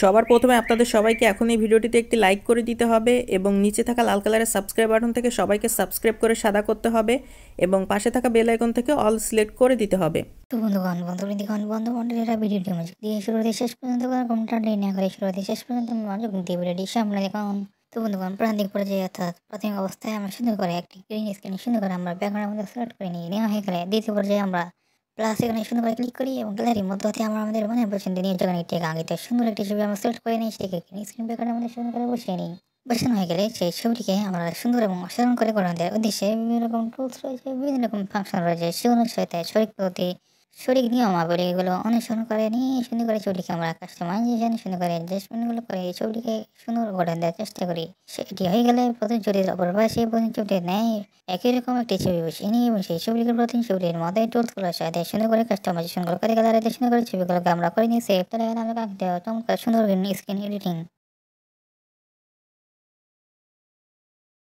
সবার প্রথমে আপনাদের সবাইকে এখন এই ভিডিওটিতে একটি লাইক করে দিতে হবে এবং নিচে থাকা লাল কালারের সাবস্ক্রাইব বাটন থেকে সবাইকে সাবস্ক্রাইব করে সাদা করতে হবে এবং পাশে থাকা বেল আইকন থেকে অল সিলেক্ট করে দিতে হবে। তো বন্ধুরা ভিডিওটি মনোযোগ দিয়ে শুরু হতে শেষ পর্যন্ত কোনটা না করে শুরু হতে শেষ পর্যন্ত মনোযোগ দিয়ে ভিডিওটি সামনে দেখুন। তো বন্ধুগণ, প্রান্তিক পর্যায়ে অর্থাৎ প্রাথমিক অবস্থায় আমরা সুন্দর করে একটি গ্রিন স্ক্রিন সুন্দর করে আমরা ব্যাকগ্রাউন্ডের মধ্যে সিলেক্ট করে নিয়ে নেওয়া হয়ে গেলে দ্বিতীয় পর্যায়ে আমরা প্লাস এখানে সুন্দর করে ক্লিক করি এবং গ্যালারির মধ্যে হতে আমরা আমাদের মনের পছন্দনীয় যেখানে একটি আগে সুন্দর একটি ছবি আমরা সিলেক্ট করে নিই, সেটাকে গ্রিন স্ক্রিন ব্যাকগ্রাউন্ডের মধ্যে সুন্দর করে বসিয়ে নিই। বসানো হয়ে গেলে সেই ছবিটিকে আমরা সুন্দর এবং অসাধারণ করে গড়ে দেওয়ার উদ্দেশ্যে বিভিন্ন রকম টুলস রয়েছে, বিভিন্ন রকম ফাংশন রয়েছে, সেগুলোর সাথে শরিক পদ্ধতি সঠিক নিয়মাবলী এগুলো অনুসরণ করে নিয়ে সুন্দর করে ছবিটিকে আমরা কাস্টমাইজেশন সুন্দর করে অ্যাডজাস্টমেন্টগুলো করে এই ছবিটিকে সুন্দর গঠন দেওয়ার চেষ্টা করি। সেটি হয়ে গেলে প্রথম ছবিটির অপর পাশে প্রথম ছবিটির ন্যায় একই রকম একটি ছবি বসিয়ে নিই এবং সেই ছবিটিকে প্রথম ছবিটির মধ্যে টুলসগুলোর সাথে সুন্দর করে কাস্টমাইজেশনগুলো করে গেলে সুন্দর করে ছবিগুলোকে আমরা করে নিই সেভ। তাহলে আমরা চমৎকার সুন্দর স্ক্রিন এডিটিং